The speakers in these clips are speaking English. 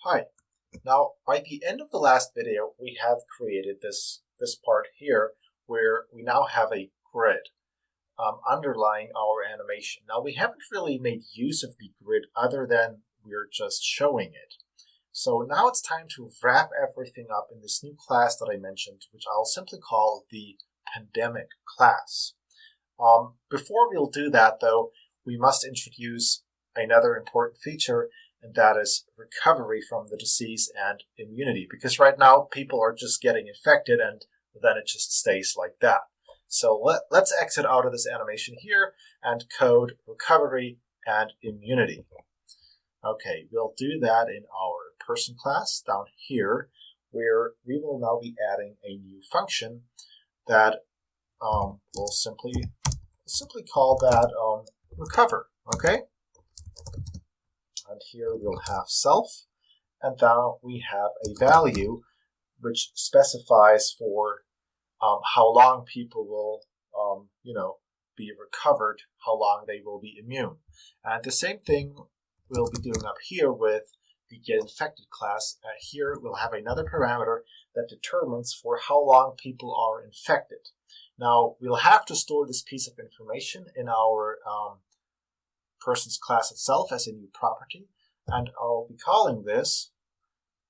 Hi. Now, by the end of the last video, we have created this part here where we now have a grid underlying our animation. Now, we haven't really made use of the grid other than we're just showing it. So now it's time to wrap everything up in this new class that I mentioned, which I'll simply call the pandemic class. Before we'll do that, though, we must introduce another important feature, and that is recovery from the disease and immunity. Because right now, people are just getting infected, and then it just stays like that. So let's exit out of this animation here and code recovery and immunity. Okay, we'll do that in our person class down here, where we will now be adding a new function that we'll simply call that recover. Okay. And here we'll have self, and now we have a value which specifies for how long people will, be recovered, how long they will be immune. And the same thing we'll be doing up here with the get infected class. Here we'll have another parameter that determines for how long people are infected. Now we'll have to store this piece of information in our person's class itself as a new property, and I'll be calling this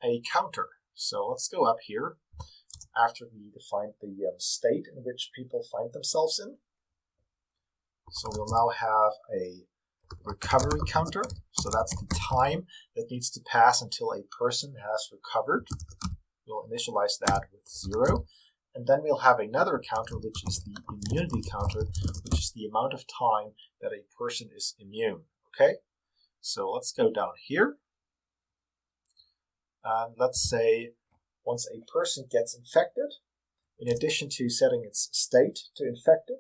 a counter. So let's go up here after we define the state in which people find themselves in. So we'll now have a recovery counter. So that's the time that needs to pass until a person has recovered. We'll initialize that with 0. And then we'll have another counter, which is the immunity counter, which is the amount of time that a person is immune. Okay, so let's go down here. And let's say once a person gets infected, in addition to setting its state to infected,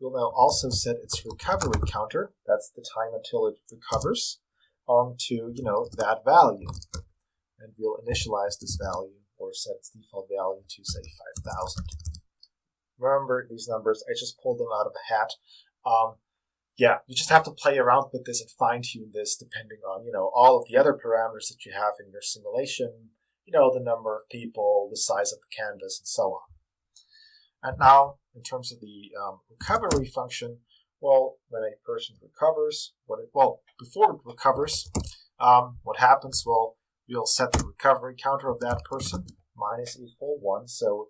we'll now also set its recovery counter, that's the time until it recovers, to that value. And we'll initialize this value or set its default value to, say, 5,000. Remember these numbers, I just pulled them out of a hat. You just have to play around with this and fine-tune this depending on, all of the other parameters that you have in your simulation, the number of people, the size of the canvas, and so on. And now, in terms of the recovery function, well, when a person recovers, before it recovers, what happens? Well, we'll set the recovery counter of that person minus equal 1. So,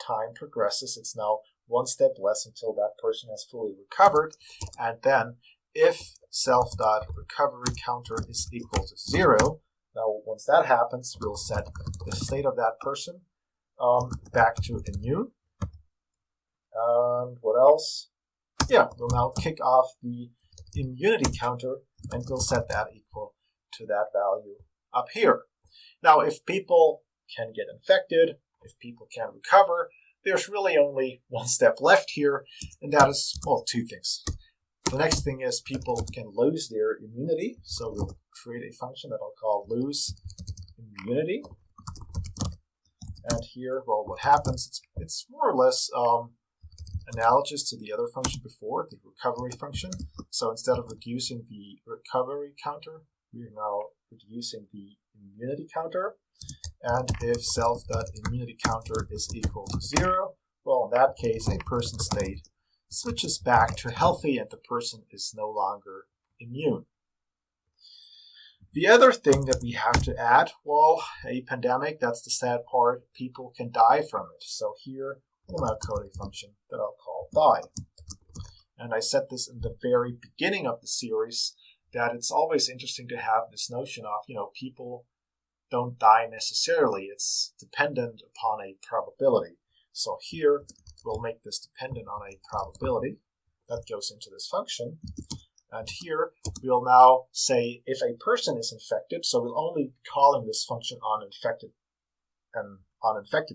time progresses. It's now one step less until that person has fully recovered. And then if self.recovery counter is equal to 0, now once that happens, we'll set the state of that person back to immune. And what else? Yeah, we'll now kick off the immunity counter, and we'll set that equal to that value up here. Now, if people can get infected, if people can recover, there's really only one step left here, and that is, two things. The next thing is people can lose their immunity, so we'll create a function that I'll call lose immunity. And here, what happens, it's more or less analogous to the other function before, the recovery function. So instead of reducing the recovery counter, we're now reducing the immunity counter. And if self.immunity counter is equal to 0, well, in that case, a person's state switches back to healthy and the person is no longer immune. The other thing that we have to add, a pandemic, that's the sad part, people can die from it. So here, we'll now code a function that I'll call die. And I said this in the very beginning of the series, that it's always interesting to have this notion of, people don't die necessarily. It's dependent upon a probability. So here, we'll make this dependent on a probability. That goes into this function. And here, we'll now say if a person is infected, so we'll only be calling this function on infected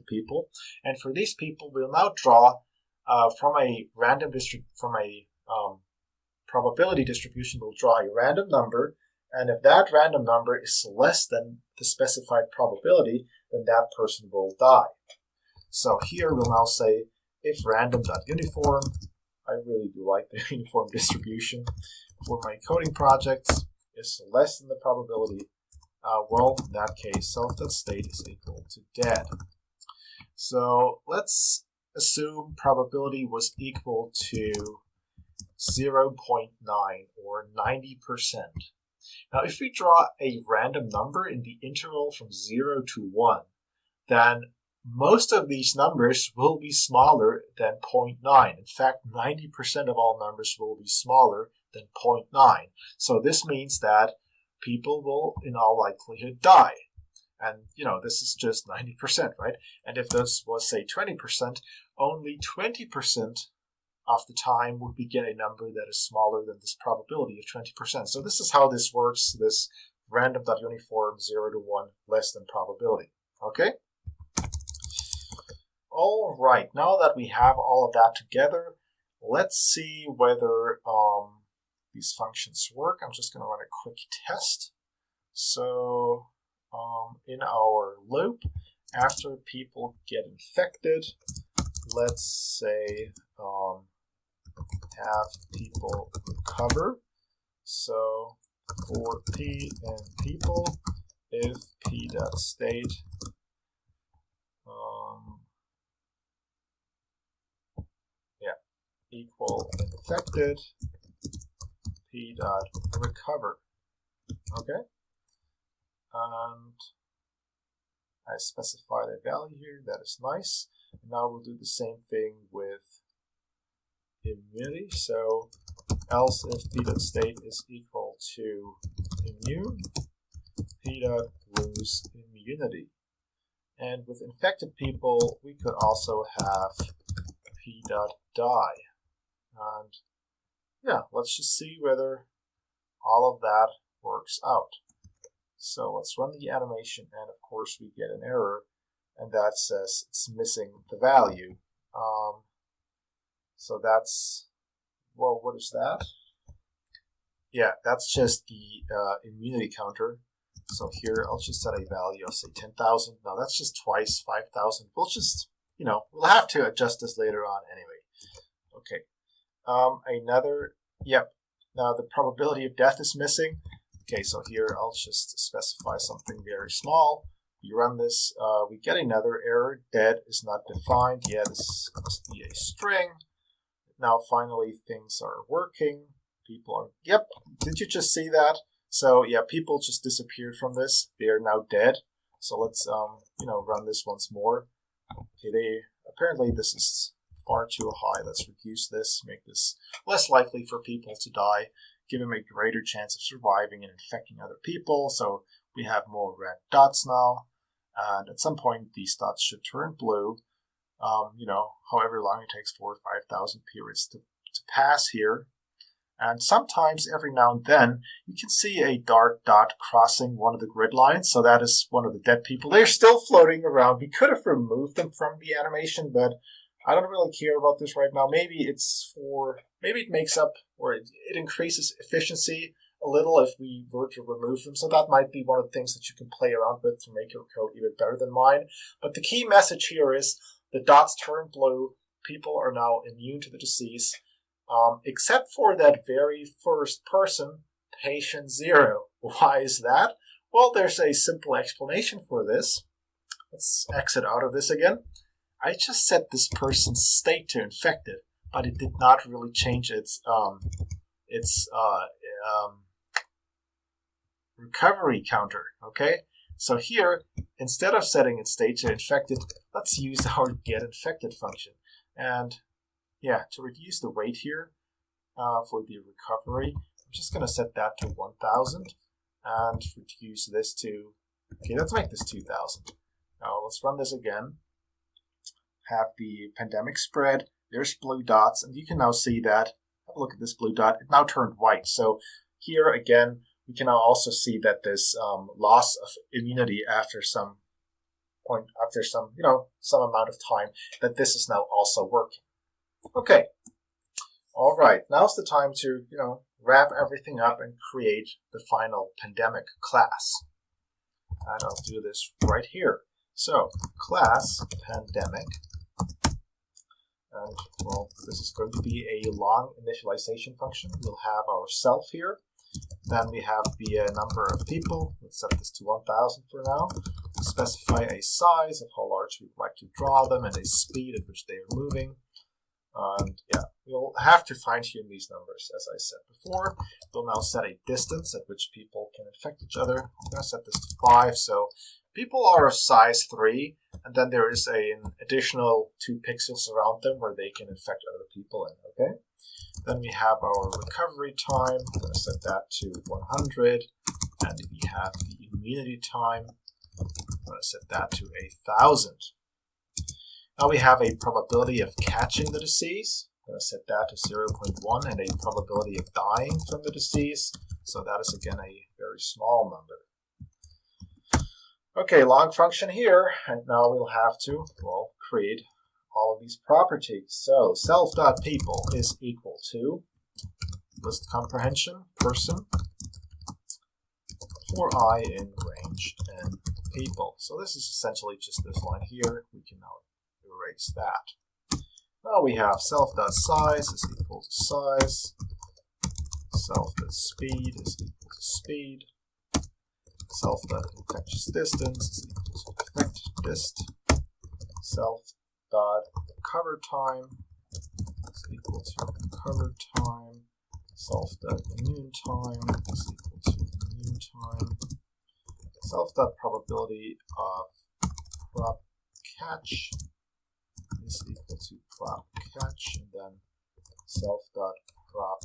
people. And for these people, we'll now draw from a probability distribution, we'll draw a random number. And if that random number is less than the specified probability, then that person will die. So here we'll now say if random.uniform, I really do like the uniform distribution for my coding projects, is less than the probability, Well, in that case, self.state is equal to dead. So let's assume probability was equal to 0.9 or 90%. Now, if we draw a random number in the interval from 0 to 1, then most of these numbers will be smaller than 0.9. In fact, 90% of all numbers will be smaller than 0.9. So this means that people will, in all likelihood, die. And, this is just 90%, right? And if this was, say, 20%, only 20% of the time would we get a number that is smaller than this probability of 20%. So this is how this works, this random.uniform 0 to 1 less than probability. Okay? All right, now that we have all of that together, let's see whether these functions work. I'm just going to run a quick test. So in our loop, after people get infected, let's say have people recover. So for p and people, if p.state equal infected, p.recover. Okay? And I specified a value here. That is nice. And now we'll do the same thing with immunity. So else if p.state is equal to immune, p.lose immunity. And with infected people, we could also have p.die. And yeah, let's just see whether all of that works out. So let's run the animation, and of course we get an error, and that says it's missing the value. So that's, well, what is that? Yeah, that's just the immunity counter. So here I'll just set a value of, say, 10,000. No, that's just twice 5,000. We'll just, we'll have to adjust this later on anyway. Okay. Now the probability of death is missing. Okay, so here I'll just specify something very small. We run this, we get another error. Dead is not defined. Yeah, this must be a string. Now finally things are working. People are, yep, did you just see that? So yeah, people just disappeared from this. They are now dead. So let's run this once more. Okay, apparently this is far too high. Let's reduce this, make this less likely for people to die, give them a greater chance of surviving and infecting other people. So we have more red dots now, and at some point these dots should turn blue. However long it takes 4,000 or 5,000 periods to pass here. And sometimes, every now and then, you can see a dark dot crossing one of the grid lines. So that is one of the dead people. They're still floating around. We could have removed them from the animation, but I don't really care about this right now. Maybe it makes up, or it increases efficiency a little if we were to remove them. So that might be one of the things that you can play around with to make your code even better than mine. But the key message here is the dots turn blue. People are now immune to the disease. Except for that very first person, patient 0. Why is that? Well, there's a simple explanation for this. Let's exit out of this again. I just set this person's state to infected, but it did not really change its recovery counter. Okay, so here, instead of setting its state to infected, let's use our getInfected function. And yeah, to reduce the weight here for the recovery, I'm just going to set that to 1,000 and reduce this to, okay, let's make this 2,000. Now let's run this again. Have the pandemic spread. There's blue dots, and you can now see that. Have a look at this blue dot. It now turned white. So here again, we can now also see that this loss of immunity after some point, after some amount of time, that this is now also working. Okay. All right. Now's the time to wrap everything up and create the final pandemic class. And I'll do this right here. So class pandemic. And well, this is going to be a long initialization function. We'll have our self here. Then we have the number of people. Let's set this to 1,000 for now. Specify a size of how large we would like to draw them and a speed at which they are moving. And yeah, we'll have to fine tune these numbers, as I said before. We'll now set a distance at which people can infect each other. I'm going to set this to 5. So people are of size 3, and then there is an additional 2 pixels around them where they can infect other people in, okay? Then we have our recovery time. I'm going to set that to 100. And we have the immunity time. I'm going to set that to 1,000. Now we have a probability of catching the disease. I'm going to set that to 0.1 and a probability of dying from the disease. So that is again a very small number. Okay, log function here, and now we'll have to, well, create all of these properties. So self.people is equal to list comprehension person for I in range n people. So this is essentially just this line here. We can now erase that. Now we have self.size is equal to size. Self.speed is equal to speed. Self.infectious distance is equal to infect dist. Self.cover time is equal to cover time. Self.immune time is equal to immune time. Self.probability of prop catch is equal to prop catch, and then self.prop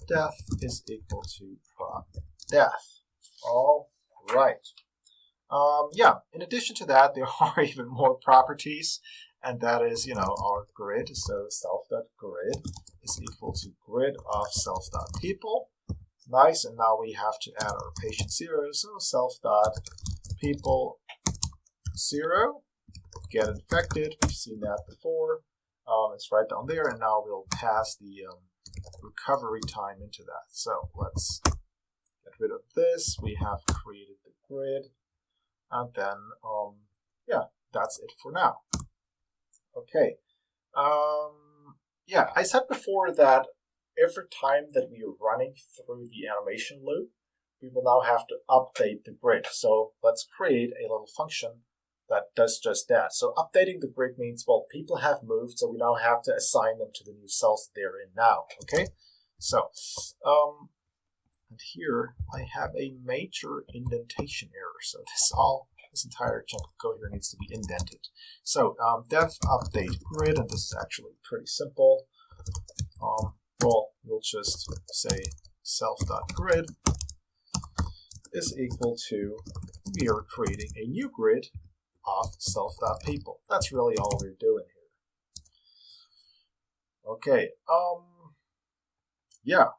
death is equal to prop death. All right. Yeah, in addition to that, there are even more properties, and that is, our grid. So self.grid is equal to grid of self.people. Nice, and now we have to add our patient 0. So self.people 0, get infected. We've seen that before. It's right down there, and now we'll pass the recovery time into that. So let's get rid of this. We have created the grid, and then yeah, that's it for now. Okay. Yeah, I said before that every time that we are running through the animation loop, we will now have to update the grid. So let's create a little function that does just that. So updating the grid means, well, people have moved, so we now have to assign them to the new cells they're in now, okay? So, and here I have a major indentation error. So this entire chunk of code here needs to be indented. So def update grid, and this is actually pretty simple. Well, we'll just say self.grid is equal to, we are creating a new grid of self.people. That's really all we're doing here. Okay, yeah,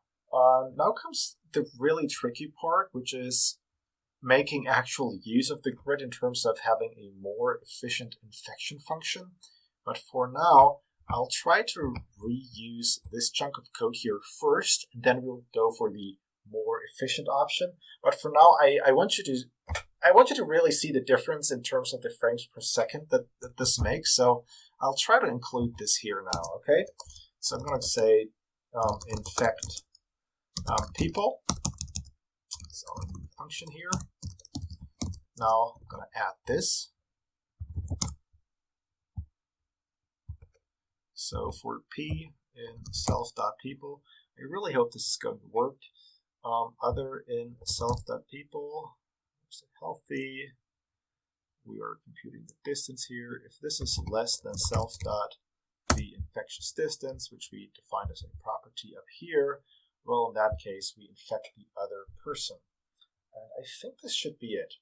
now comes the really tricky part, which is making actual use of the grid in terms of having a more efficient infection function. But for now, I'll try to reuse this chunk of code here first, and then we'll go for the more efficient option. But for now, I want you to really see the difference in terms of the frames per second that this makes. So I'll try to include this here now, okay? So I'm going to say infect people. So function here. Now I'm going to add this. So for P in self.people, I really hope this is going to work. Other in self.people, healthy. We are computing the distance here. If this is less than self.the infectious distance, which we defined as a property up here, well, in that case, we infect the other person. And I think this should be it.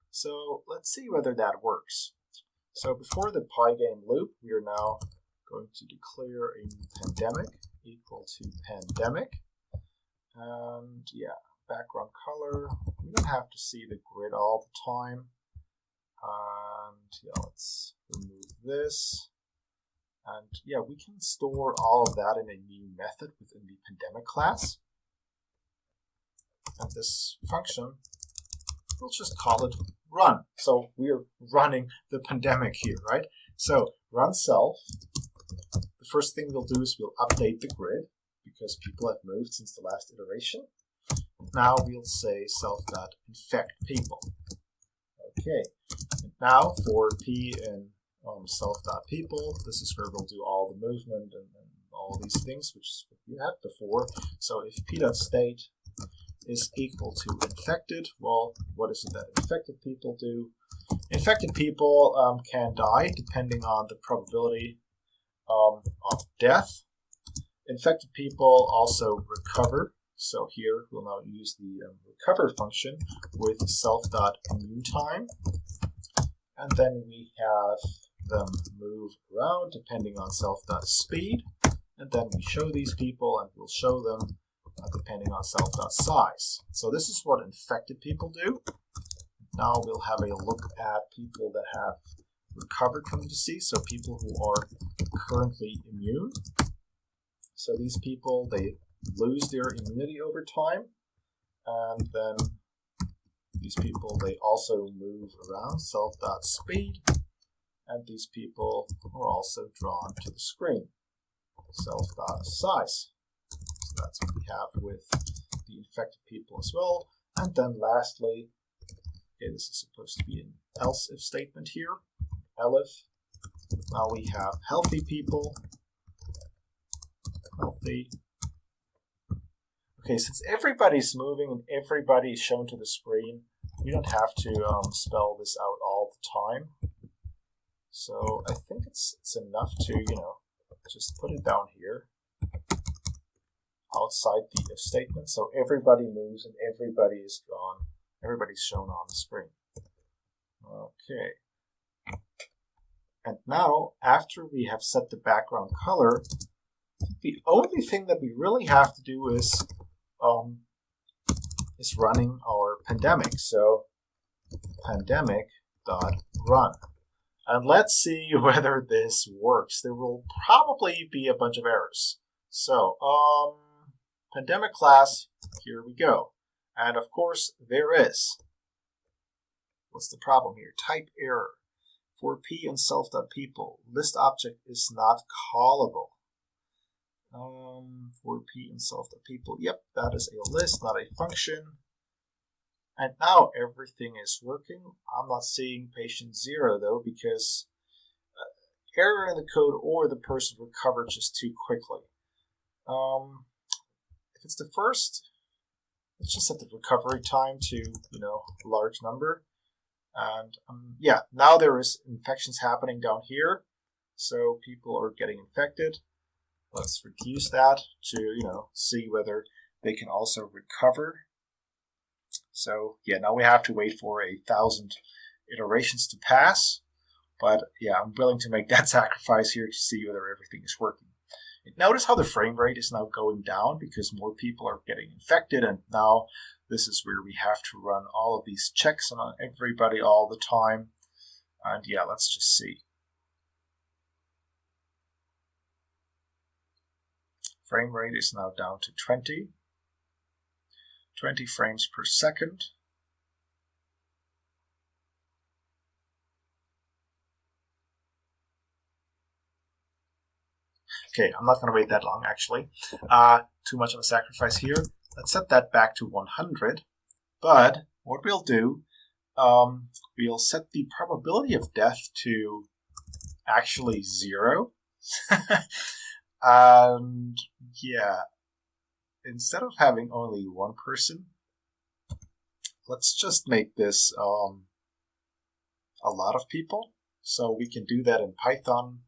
So let's see whether that works. So before the Pygame loop, we are now going to declare a new pandemic equal to pandemic. And yeah, background color. We don't have to see the grid all the time. And yeah, let's remove this. And yeah, we can store all of that in a new method within the pandemic class. And this function, we'll just call it run. So we're running the pandemic here, right? So run self. The first thing we'll do is we'll update the grid because people have moved since the last iteration. now we'll say self.infect people. Okay, and now for P in self.people, this is where we'll do all the movement and all these things, which is what we had before. So if p.state is equal to infected, well, what is it that infected people do? Infected people can die depending on the probability of death. Infected people also recover. So here we'll now use the recover function with self.new time. And then we have them move around depending on self.speed. And then we show these people and we'll show them depending on self.size. So this is what infected people do. Now we'll have a look at people that have recovered from the disease, so people who are currently immune. So these people, they lose their immunity over time, and then these people, they also move around, self.speed, and these people are also drawn to the screen, self.size. So that's what we have with the infected people as well. And then lastly, okay, this is supposed to be an else if statement here, elif. Now we have healthy people, healthy. Okay, since everybody's moving and everybody's shown to the screen, we don't have to spell this out all the time. So I think it's enough to, just put it down here outside the if statement. So everybody moves and everybody is drawn, everybody's shown on the screen. Okay. And now, after we have set the background color, the only thing that we really have to do is running our pandemic. So pandemic.run. And let's see whether this works. There will probably be a bunch of errors. So pandemic class, here we go. And of course, there is. What's the problem here? Type error. For P and self.people, list object is not callable. For P and self.people, yep, that is a list, not a function. And now everything is working. I'm not seeing patient 0 though, because error in the code or the person recovered just too quickly. If it's the first, let's just set the recovery time to, a large number. And yeah, now there is infections happening down here. So people are getting infected. Let's reduce that to, see whether they can also recover. So yeah, now we have to wait for 1,000 iterations to pass. But yeah, I'm willing to make that sacrifice here to see whether everything is working. Notice how the frame rate is now going down because more people are getting infected, and now this is where we have to run all of these checks on everybody all the time. And yeah, let's just see. Frame rate is now down to 20 frames per second. Okay, I'm not going to wait that long, actually. Too much of a sacrifice here. Let's set that back to 100. But what we'll do, we'll set the probability of death to actually 0. And yeah, instead of having only one person, let's just make this a lot of people. So we can do that in Python.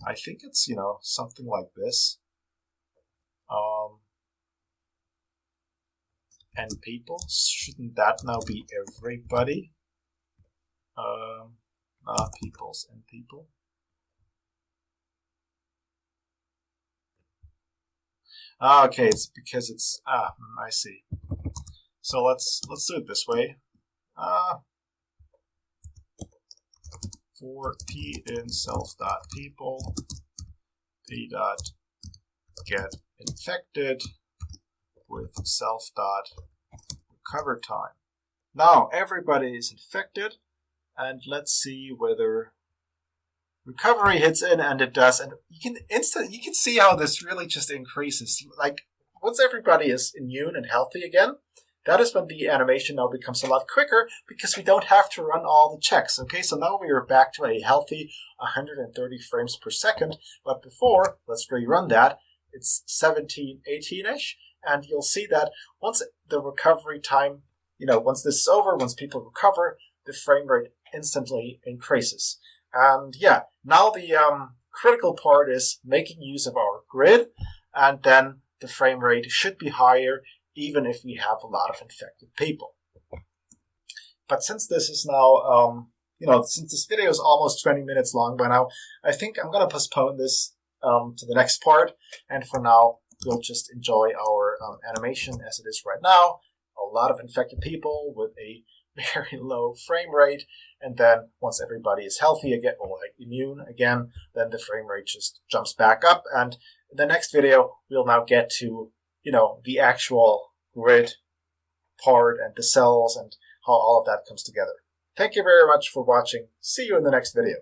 I think it's, something like this. And people, shouldn't that now be everybody? Peoples and people. Okay, it's because it's I see. So let's do it this way. For P in self.people, P.get infected with self.recover time. Now everybody is infected, and let's see whether recovery hits in, and it does. And you can see how this really just increases. Like once everybody is immune and healthy again, that is when the animation now becomes a lot quicker because we don't have to run all the checks. Okay, so now we are back to a healthy 130 frames per second. But before, let's rerun that. It's 17, 18-ish. And you'll see that once the recovery time, once this is over, once people recover, the frame rate instantly increases. And yeah, now the critical part is making use of our grid, and then the frame rate should be higher even if we have a lot of infected people. But since this is now, since this video is almost 20 minutes long by now, I think I'm going to postpone this to the next part. And for now, we'll just enjoy our animation as it is right now. A lot of infected people with a very low frame rate. And then once everybody is healthy again, or like immune again, then the frame rate just jumps back up. And in the next video, we'll now get to the actual grid part and the cells and how all of that comes together. Thank you very much for watching. See you in the next video.